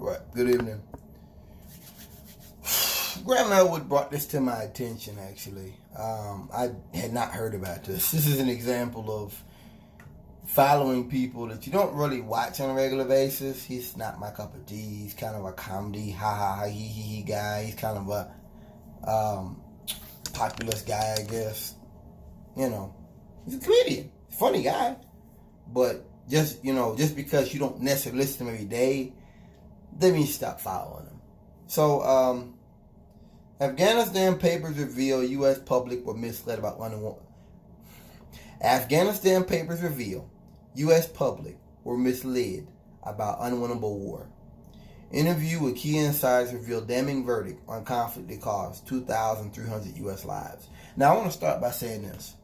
Right. Good evening. Graham Elwood brought this to my attention, actually. I had not heard about this. This is an example of following people that you don't really watch on a regular basis. He's not my cup of tea. He's kind of a comedy, ha ha ha, he guy. He's kind of a populist guy, I guess. You know, he's a comedian. Funny guy. But just because you don't necessarily listen to him every day, doesn't mean you stop following him. So, Afghanistan papers reveal U.S. public were misled about unwinnable. Afghanistan papers reveal U.S. public were misled about unwinnable war. Interview with key insiders revealed damning verdict on conflict that cost 2,300 U.S. lives. Now, I want to start by saying this.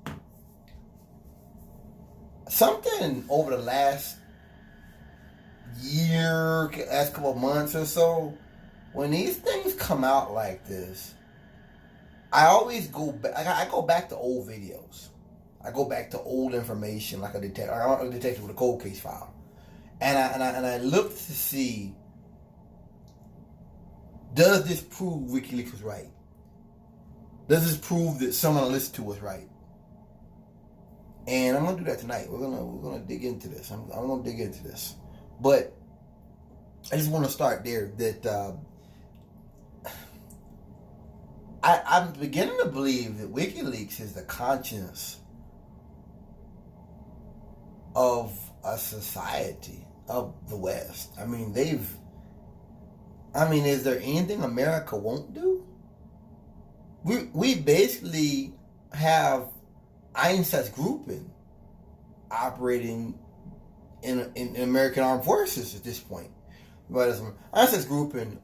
Something over the last year, last couple of months or so, when these things come out like this, I always go back. I go back to old videos. I go back to old information, like a detective with a cold case file, and I look to see, does this prove WikiLeaks was right? Does this prove that someone I listened to was right? And I'm gonna do that tonight. We're gonna dig into this. I'm gonna dig into this, but I just want to start there. That I'm beginning to believe that WikiLeaks is the conscience of a society of the West. I mean, is there anything America won't do? We basically have Einstein's grouping operating in American armed forces at this point. But Einstein's grouping,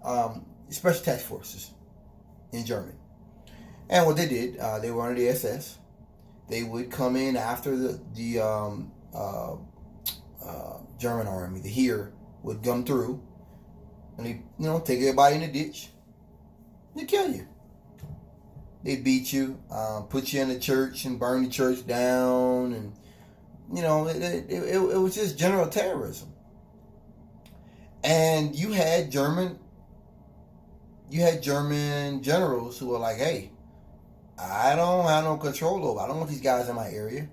special task forces in Germany. And what they did, they were under the SS. They would come in after the German army, the Heer, would come through, and they, take everybody in the ditch. They kill you. They beat you, put you in the church and burn the church down, and it was just general terrorism. And you had German generals who were like, hey, I don't have no control over it. I don't want these guys in my area,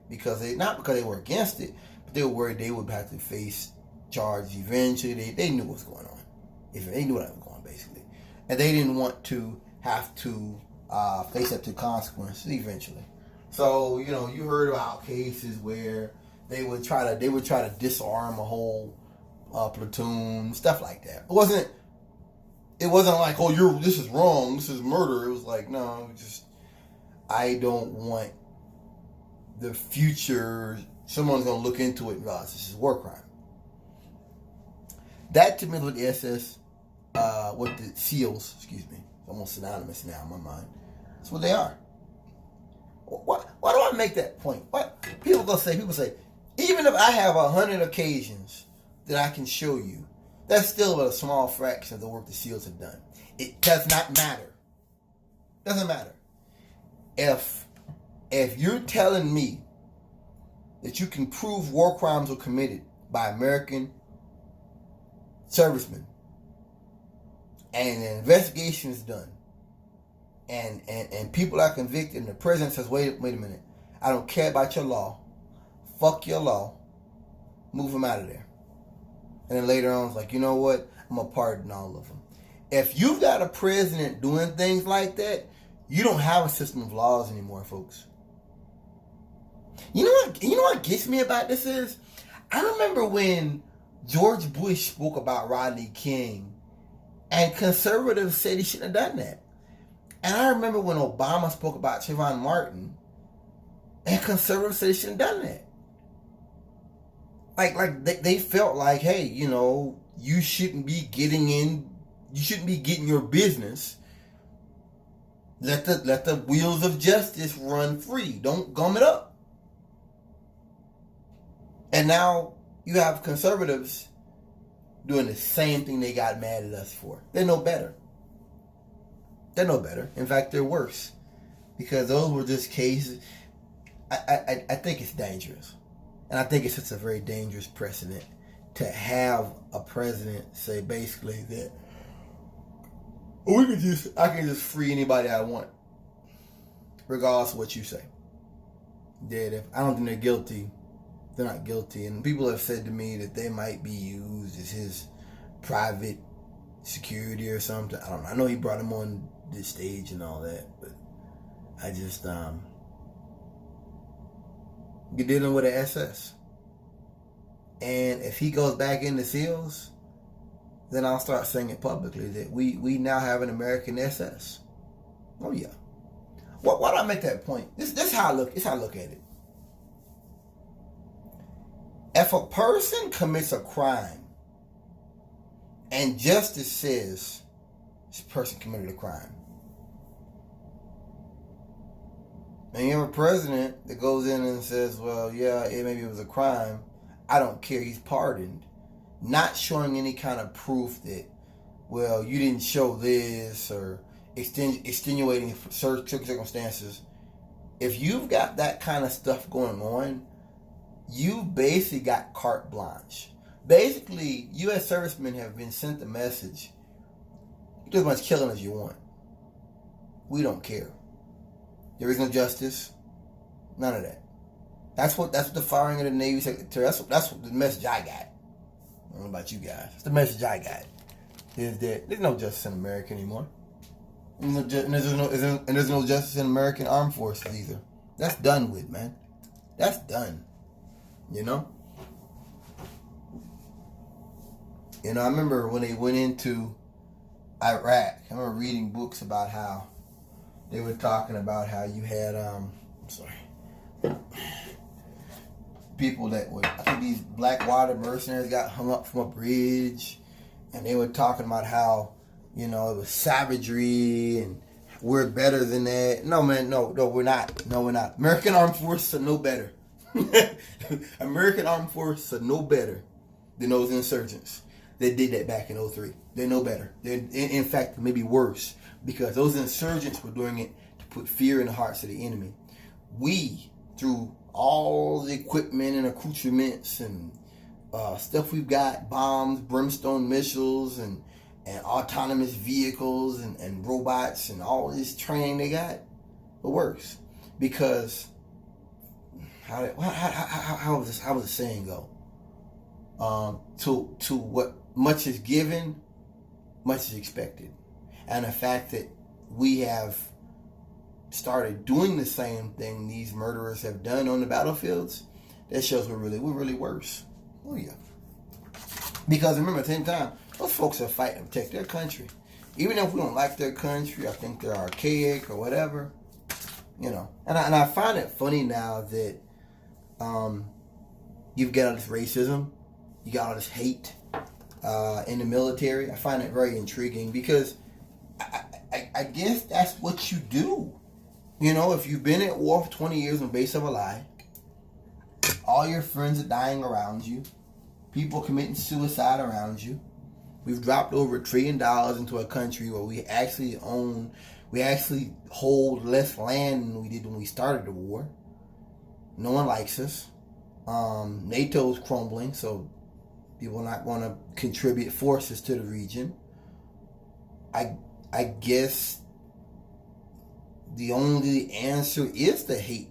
not because they were against it, but they were worried they would have to face charges eventually. They knew what was going on. They knew what was going on, basically. And they didn't want to have to face up to consequences eventually. So, you heard about cases where they would try to disarm a whole platoon, stuff like that. It wasn't like, oh, this is wrong, this is murder. It was like, no, I don't want the future, someone's going to look into it and realize this is a war crime. That to me is what the SS, what the SEALs, almost synonymous now in my mind. That's what they are. Why do I make that point? What people say, even if I have 100 occasions that I can show you, that's still but a small fraction of the work the SEALs have done. It does not matter. Doesn't matter. If you're telling me that you can prove war crimes were committed by American servicemen, and an investigation is done, and people are convicted, and the president says, wait a minute, I don't care about your law, fuck your law, move them out of there. And then later on, it's like, you know what, I'm going to pardon all of them. If you've got a president doing things like that, you don't have a system of laws anymore, folks. You know what gets me about this is, I remember when George Bush spoke about Rodney King, and conservatives said he shouldn't have done that. And I remember when Obama spoke about Trayvon Martin, and conservatives said he shouldn't have done that. Like they felt like, hey, you shouldn't be getting your business. Let the wheels of justice run free. Don't gum it up. And now you have conservatives doing the same thing they got mad at us for. They're no better. In fact, they're worse. Because those were just cases. I think it's dangerous. And I think it sets a very dangerous precedent to have a president say basically that I can just free anybody I want, regardless of what you say. That if I don't think they're guilty, they're not guilty. And people have said to me that they might be used as his private security or something. I don't know. I know he brought him on this stage and all that, but I just you're dealing with an SS. And if he goes back into SEALs, then I'll start saying it publicly that we now have an American SS. Oh yeah. Why do I make that point? This is how I look. This is how I look at it. If a person commits a crime and justice says this person committed a crime, and you have a president that goes in and says, well, yeah, maybe it was a crime, I don't care, he's pardoned, not showing any kind of proof that, well, you didn't show this or extenuating circumstances. If you've got that kind of stuff going on, you basically got carte blanche. Basically, U.S. servicemen have been sent the message, you do as much killing as you want. We don't care. There is no justice. None of that. That's what the firing of the Navy Secretary, that's what the message I got. I don't know about you guys. That's the message I got. Is that there's no justice in America anymore. And there's no justice in American armed forces either. That's done with, man. That's done. You know? You know, I remember when they went into Iraq, I remember reading books about how they were talking about how you had, people that would, I think these Blackwater mercenaries got hung up from a bridge, and they were talking about how, you know, it was savagery and we're better than that. No, man, no, we're not. No, we're not. American Armed Forces are no better. American Armed Forces are no better than those insurgents that did that back in 2003. They're no better. They're, in fact, maybe worse, because those insurgents were doing it to put fear in the hearts of the enemy. We, through all the equipment and accoutrements and stuff we've got, bombs, brimstone missiles, and autonomous vehicles and robots and all this training they got, but worse. Because how was the saying go? To what much is given, much is expected. And the fact that we have started doing the same thing these murderers have done on the battlefields, that shows we're really worse. Oh yeah. Because remember, at the same time, those folks are fighting to protect their country. Even if we don't like their country, I think they're archaic or whatever, you know. And I find it funny now that you've got all this racism, you got all this hate in the military. I find it very intriguing because I guess that's what you do. You know, if you've been at war for 20 years on the base of a lie, all your friends are dying around you, people committing suicide around you. We've dropped over $1 trillion into a country where we actually hold less land than we did when we started the war. No one likes us. NATO's crumbling, so people are not going to contribute forces to the region. I guess the only answer is to hate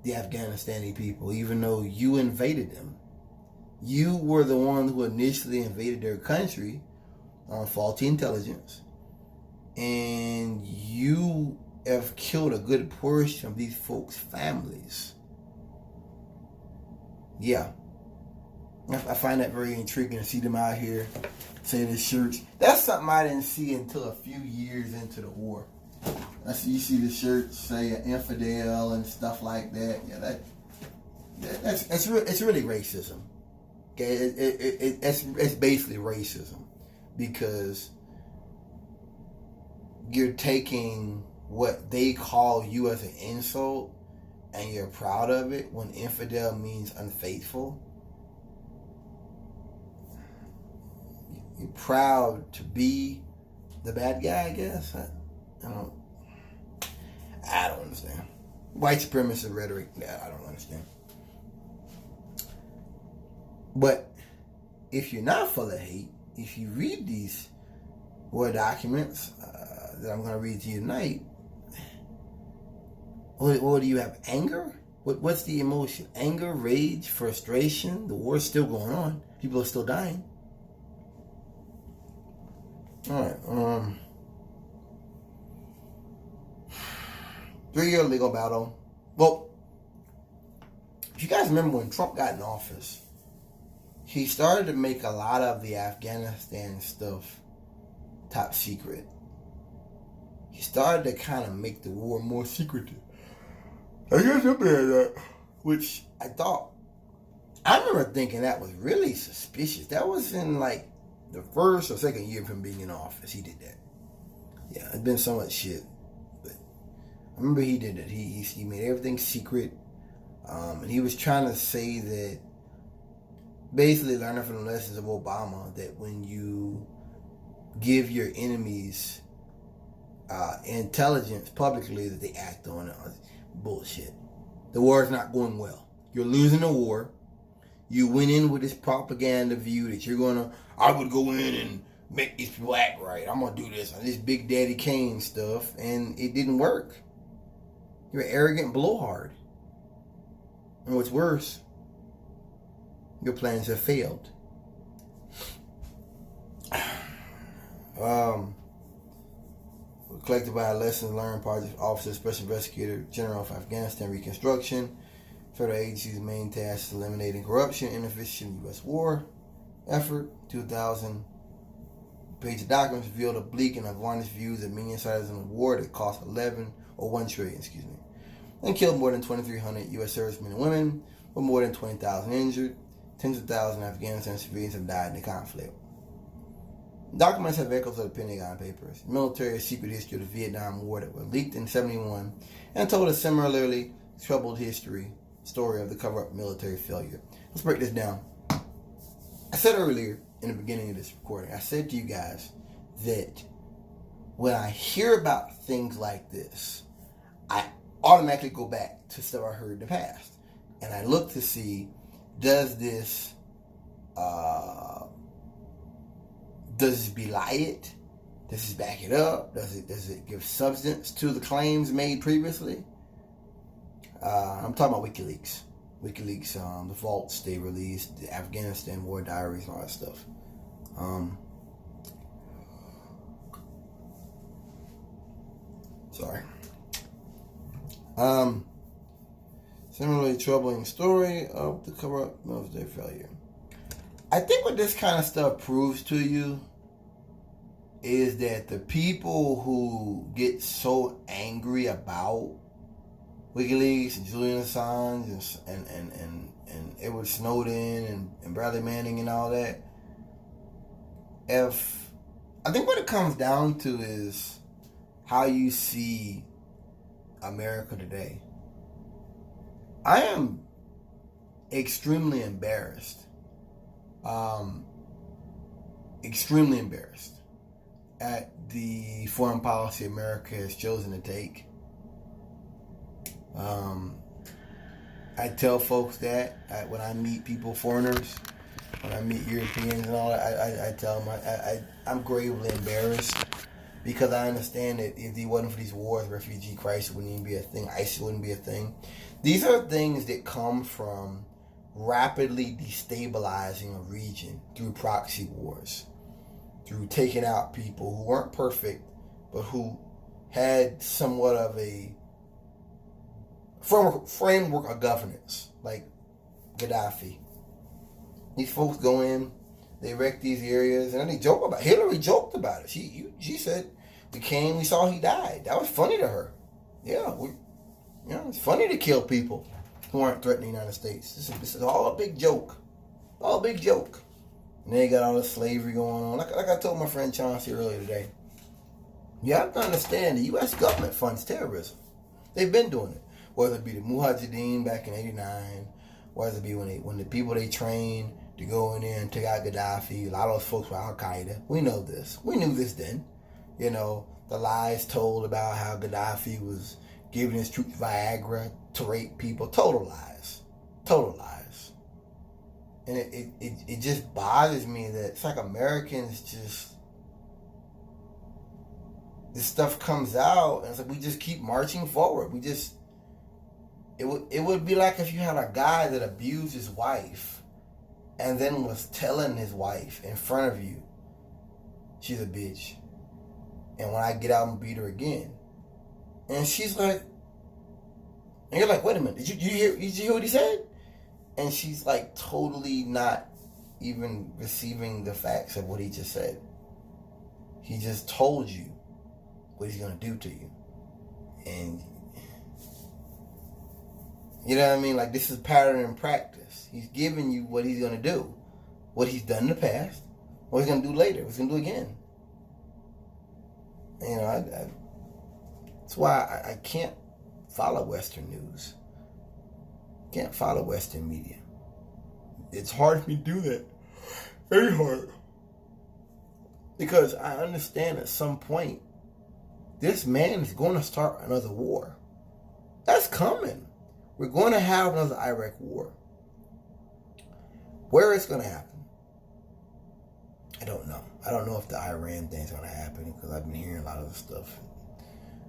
the Afghanistani people, even though you invaded them. You were the one who initially invaded their country on faulty intelligence. And you have killed a good portion of these folks' families. Yeah. I find that very intriguing to see them out here saying this shirts. That's something I didn't see until a few years into the war. You see the shirts say infidel and stuff like that. Yeah, it's really racism. Okay, it's basically racism, because you're taking what they call you as an insult and you're proud of it when infidel means unfaithful. You're proud to be the bad guy, I guess. I don't understand. White supremacist rhetoric, I don't understand. But if you're not full of hate, if you read these war documents that I'm going to read to you tonight, what do you have? Anger? What's the emotion? Anger, rage, frustration. The war's still going on. People are still dying. All right. 3-year legal battle. Well, if you guys remember when Trump got in office, he started to make a lot of the Afghanistan stuff top secret. He started to kind of make the war more secretive. I guess I'm bad at that. Which I remember thinking that was really suspicious. That was in like the first or second year of him being in office. He did that. Yeah, it's been so much shit. But I remember he did it. He made everything secret. And he was trying to say that, basically learning from the lessons of Obama, that when you give your enemies intelligence publicly, that they act on it. Bullshit. The war is not going well. You're losing the war. You went in with this propaganda view that I would go in and make these people act right. I'm going to do this Big Daddy Kane stuff. And it didn't work. You're an arrogant blowhard. And what's worse, your plans have failed. Collected by a Lessons Learned Project Officer, Special Investigator General of Afghanistan Reconstruction. Federal agency's main task is eliminating corruption, inefficient U.S. war effort. 2,000 page of documents revealed a bleak and unvarnished view that many insiders in the war that cost $1 trillion, and killed more than 2,300 U.S. servicemen and women, with more than 20,000 injured. Tens of thousands of Afghanistan civilians have died in the conflict. Documents have echoes of the Pentagon Papers, military secret history of the Vietnam War that were leaked in 1971 and told a similarly troubled story of the cover-up military failure. Let's break this down. I said earlier in the beginning of this recording, I said to you guys that when I hear about things like this, I automatically go back to stuff I heard in the past. And I look to see, does this belie it? Does it back it up? Does it give substance to the claims made previously? I'm talking about WikiLeaks. WikiLeaks, the vaults they released, the Afghanistan war diaries, and all that stuff. Sorry. Similarly troubling story of the corrupt military failure. I think what this kind of stuff proves to you is that the people who get so angry about WikiLeaks and Julian Assange and Edward Snowden and Bradley Manning and all that, I think what it comes down to is how you see America today. I am extremely embarrassed. Extremely embarrassed at the foreign policy America has chosen to take. I tell folks that when I meet people, foreigners, when I meet Europeans and all that, I tell them I'm gravely embarrassed, because I understand that if it wasn't for these wars, refugee crisis wouldn't even be a thing, ISIS wouldn't be a thing. These are things that come from rapidly destabilizing a region through proxy wars, through taking out people who weren't perfect, but who had somewhat of a framework of governance, like Gaddafi. These folks go in, they wreck these areas, and then they joke about it. Hillary joked about it. She said, we saw he died. That was funny to her. Yeah, it's funny to kill people who aren't threatening the United States. This is all a big joke. All a big joke. And they got all this slavery going on. Like I told my friend Chauncey earlier today, you have to understand the U.S. government funds terrorism. They've been doing it. Whether it be the Mujahideen back in '89, whether it be when the people they trained to go in there and take out Gaddafi, a lot of those folks were Al-Qaeda. We know this. We knew this then. You know, the lies told about how Gaddafi was giving his troops Viagra to rape people. Total lies. Total lies. And it just bothers me that it's like Americans just, this stuff comes out and it's like we just keep marching forward. It would be like if you had a guy that abused his wife and then was telling his wife in front of you, she's a bitch, and when I get out, I'm gonna beat her again. And she's like, and you're like, wait a minute, did you hear what he said? And she's like totally not even receiving the facts of what he just said. He just told you what he's gonna do to you. And you know what I mean? Like, this is pattern and practice. He's giving you what he's gonna do. What he's done in the past, what he's gonna do later, what he's gonna do again. You know, that's why I can't follow Western news. Can't follow Western media. It's hard for me to do that. Very hard. Because I understand at some point, this man is going to start another war. That's coming. We're going to have another Iraq war. Where it's going to happen, I don't know. I don't know if the Iran thing's going to happen because I've been hearing a lot of the stuff.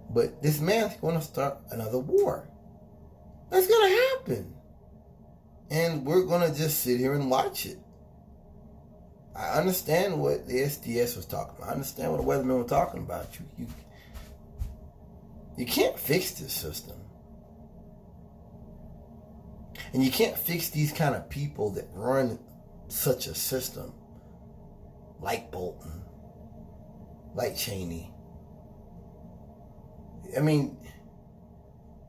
But this man's going to start another war. That's going to happen. And we're going to just sit here and watch it. I understand what the SDS was talking about. I understand what the weathermen were talking about. You can't fix this system. And you can't fix these kind of people that run such a system. Like Bolton. Like Cheney. I mean,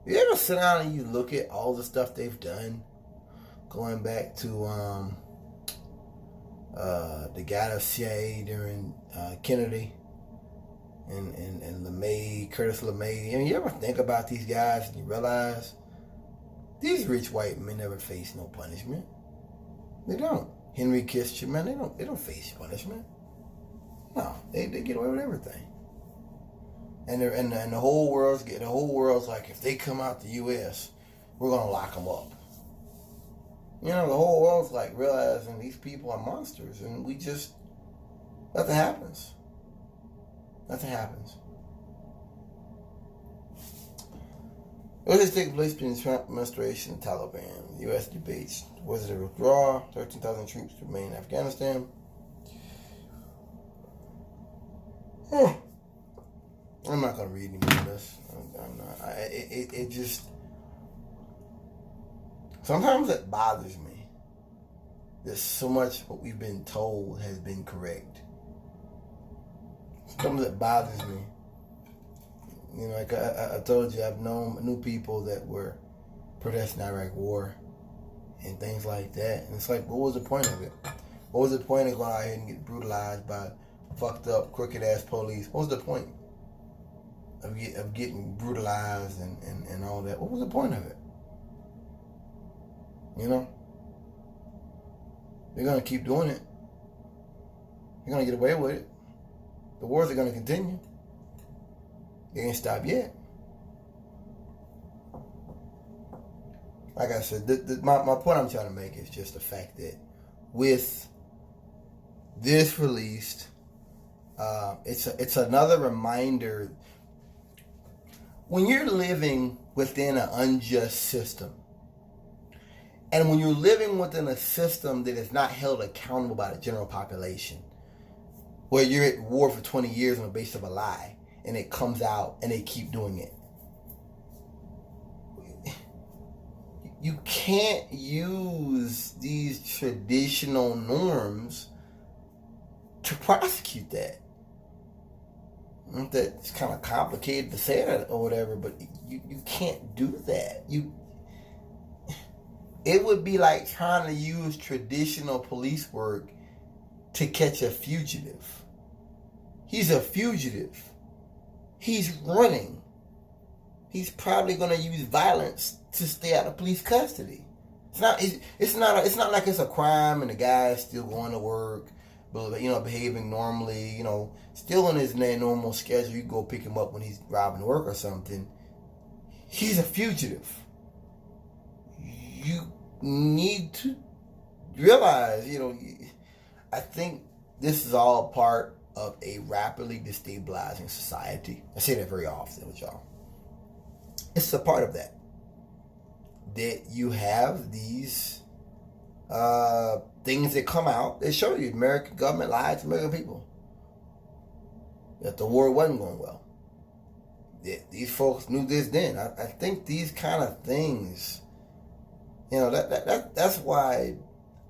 you ever sit down and you look at all the stuff they've done? Going back to the guy of CIA during Kennedy and LeMay, Curtis LeMay. I mean, you ever think about these guys and you realize these rich white men never face no punishment. They don't. Henry Kissinger, man, they don't face punishment. No, they get away with everything. And the whole world's like, if they come out the U.S., we're gonna lock them up. You know, the whole world's like realizing these people are monsters, and we just, nothing happens. Nothing happens. What is taking place between the Trump administration and Taliban? The U.S. debates whether to withdraw 13,000 troops to remain in Afghanistan. I'm not going to read any more of this. I'm not. It just, sometimes it bothers me that so much what we've been told has been correct. Sometimes it bothers me. You know, like I told you, I've knew people that were protesting the Iraq War and things like that. And it's like, what was the point of it? What was the point of going out here and getting brutalized by fucked up, crooked ass police? What was the point of getting brutalized and all that? What was the point of it? You know? They're going to keep doing it. They're going to get away with it. The wars are going to continue. They ain't stopped yet. Like I said, my point I'm trying to make is just the fact that with this released, it's another reminder. When you're living within an unjust system, and when you're living within a system that is not held accountable by the general population, where you're at war for 20 years on the basis of a lie, and it comes out and they keep doing it. You can't use these traditional norms to prosecute that. That's kind of complicated to say that or whatever, but you can't do that. It would be like trying to use traditional police work to catch a fugitive. He's a fugitive. He's running. He's probably going to use violence to stay out of police custody. It's not like it's a crime and the guy is still going to work, but behaving normally, still on his normal schedule. You go pick him up when he's driving to work or something. He's a fugitive. You need to realize, I think this is all part of a rapidly destabilizing society. I say that very often with y'all. It's a part of that. That you have these things that come out that show you American government lied to American people. That the war wasn't going well. That these folks knew this then. I think these kind of things, that's why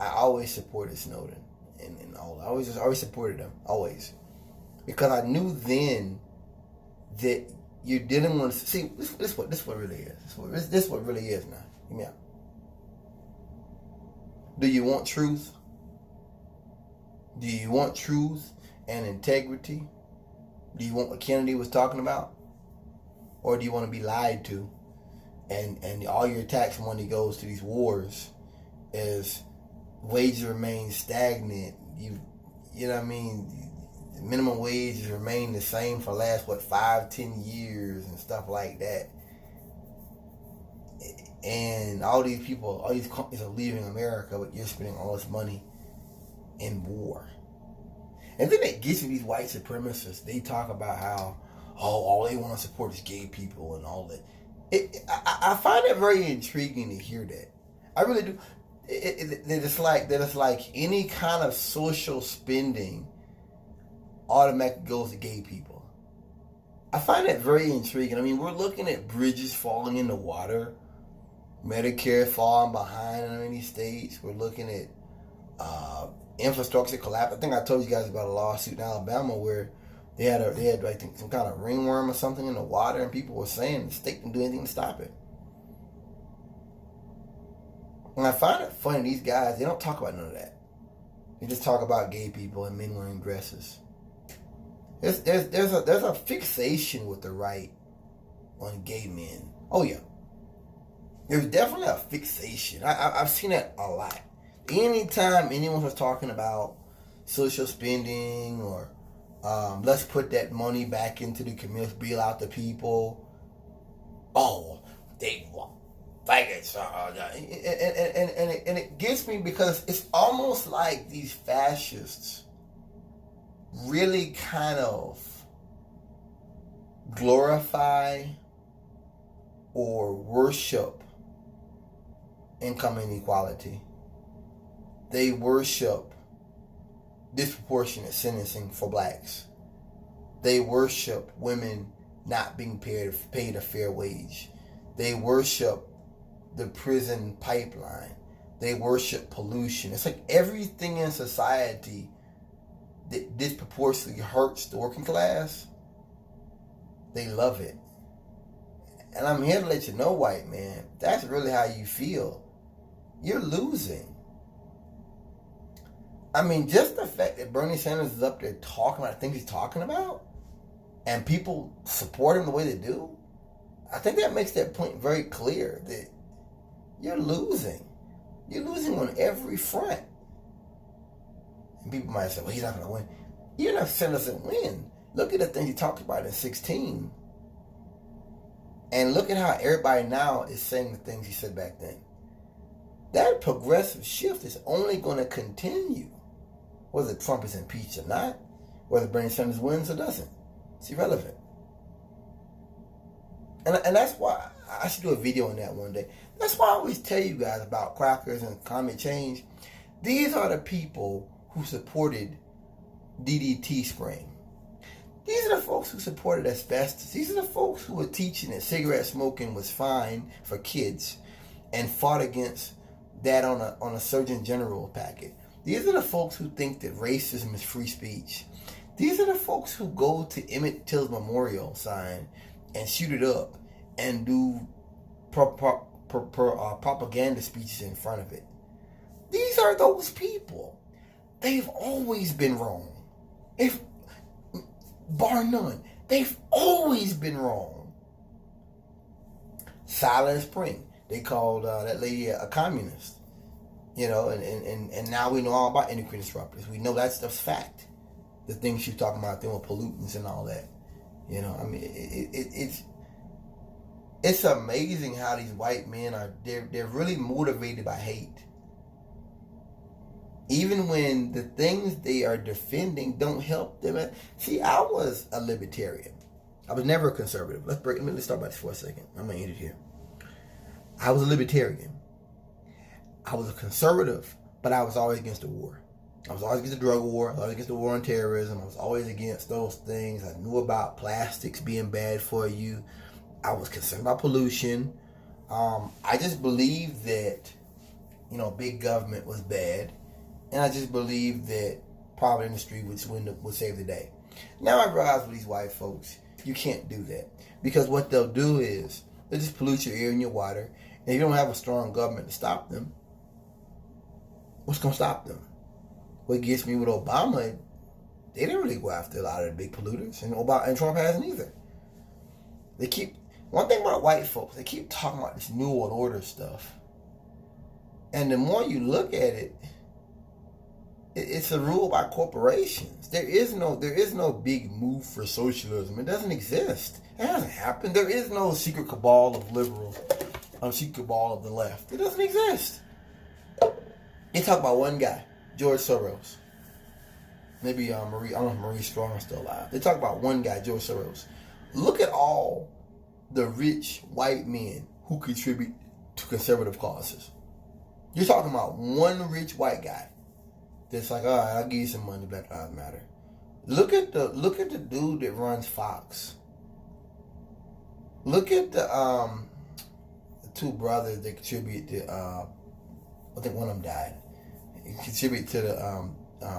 I always supported Snowden and all. I always supported them, always. Because I knew then that you didn't want to see this what really is. This what really is now. Hear me out. Do you want truth? Do you want truth and integrity? Do you want what Kennedy was talking about? Or do you want to be lied to? And all your tax money goes to these wars as wages remain stagnant. You know what I mean? The minimum wages remain the same for the last, 5-10 years and stuff like that. And all these people, all these companies are leaving America, but you're spending all this money in war. And then it gets to these white supremacists. They talk about how, all they want to support is gay people and all that. I find it very intriguing to hear that. I really do. That it's like any kind of social spending automatically goes to gay people. I find that very intriguing. I mean, we're looking at bridges falling in the water, Medicare falling behind in many states. We're looking at infrastructure collapse. I think I told you guys about a lawsuit in Alabama where they had I think some kind of ringworm or something in the water, and people were saying the state didn't do anything to stop it. And I find it funny, these guys, they don't talk about none of that. They just talk about gay people and men wearing dresses. There's a fixation with the right on gay men. Oh yeah. There's definitely a fixation. I've seen that a lot. Anytime anyone was talking about social spending or let's put that money back into the community, bail out the people. Oh, they want faggots. And it gets me because it's almost like these fascists really kind of glorify or worship income inequality. They worship disproportionate sentencing for blacks. They worship women not being paid a fair wage. They worship the prison pipeline. They worship pollution. It's like everything in society that disproportionately hurts the working class, they love it. And I'm here to let you know, white man, that's really how you feel. You're losing. I mean, just the fact that Bernie Sanders is up there talking about the things he's talking about, and people support him the way they do, I think that makes that point very clear that you're losing. You're losing on every front. And people might say, well, he's not going to win. You're not saying doesn't win. Look at the things he talked about in 2016. And look at how everybody now is saying the things he said back then. That progressive shift is only going to continue. Whether Trump is impeached or not, whether Bernie Sanders wins or doesn't. It's irrelevant. And that's why I should do a video on that one day. That's why I always tell you guys about crackers and climate change. These are the people who supported DDT spraying. These are the folks who supported asbestos. These are the folks who were teaching that cigarette smoking was fine for kids and fought against that on a Surgeon General packet. These are the folks who think that racism is free speech. These are the folks who go to Emmett Till's memorial sign and shoot it up and do propaganda speeches in front of it. These are those people. They've always been wrong. Bar none. They've always been wrong. Silent Spring. They called that lady a communist. And now we know all about endocrine disruptors. We know that stuff's fact. The things she's talking about, them with pollutants and all that. It's amazing how these white men they're really motivated by hate. Even when the things they are defending don't help them. See, I was a libertarian. I was never a conservative. Let's start by this for a second. I'm going to end it here. I was a libertarian. I was a conservative, but I was always against the war. I was always against the drug war. I was always against the war on terrorism. I was always against those things. I knew about plastics being bad for you. I was concerned about pollution. I just believed that, big government was bad. And I just believed that private industry would save the day. Now I realize with these white folks, you can't do that. Because what they'll do is, they'll just pollute your air and your water. And if you don't have a strong government to stop them, what's going to stop them? What gets me with Obama, they didn't really go after a lot of the big polluters. And Trump hasn't either. One thing about white folks, they keep talking about this New World Order stuff. And the more you look at it, it's a rule by corporations. There is no big move for socialism. It doesn't exist. It hasn't happened. There is no secret cabal of liberals, secret cabal of the left. It doesn't exist. They talk about one guy, George Soros. Maybe I don't know if Marie Strong is still alive. They talk about one guy, George Soros. Look at all the rich white men who contribute to conservative causes. You're talking about one rich white guy that's like, all right, I'll give you some money, Black Lives Matter. Look at the dude that runs Fox. Look at the two brothers that contribute to I think one of them died. Contribute to the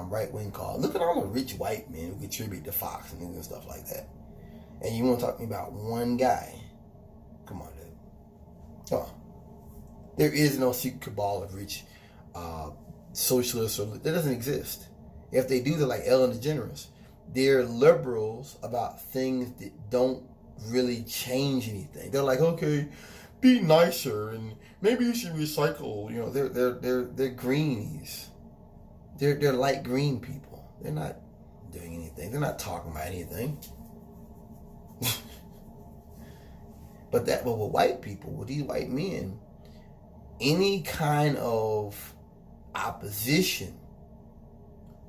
right wing cause. Look at all the rich white men who contribute to Fox News and stuff like that. And you want to talk to me about one guy? Come on, dude. Oh, there is no secret cabal of rich socialists. That doesn't exist. If they do, they're like Ellen DeGeneres. They're liberals about things that don't really change anything. They're like, okay, be nicer and maybe you should recycle. They're greenies. They're light green people. They're not doing anything. They're not talking about anything. But with white people, with these white men, any kind of opposition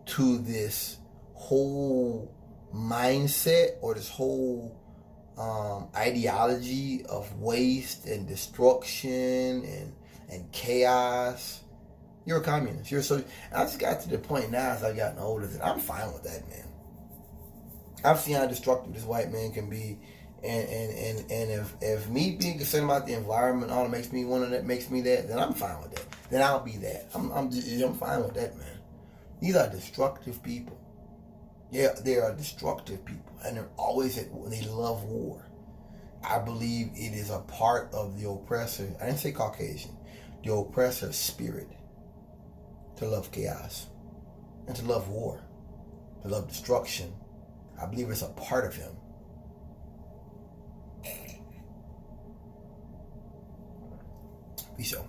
to this whole mindset or this whole ideology of waste and destruction and chaos, you're a communist. I just got to the point now as I've gotten older that I'm fine with that, man. I've seen how destructive this white man can be, and if me being concerned about the environment all makes me that, then I'm fine with that. Then I'll be that. I'm fine with that, man. These are destructive people. Yeah, they are destructive people, and they're always they love war. I believe it is a part of the oppressor. I didn't say Caucasian. The oppressor's spirit to love chaos and to love war, to love destruction. I believe it's a part of him. Peace out.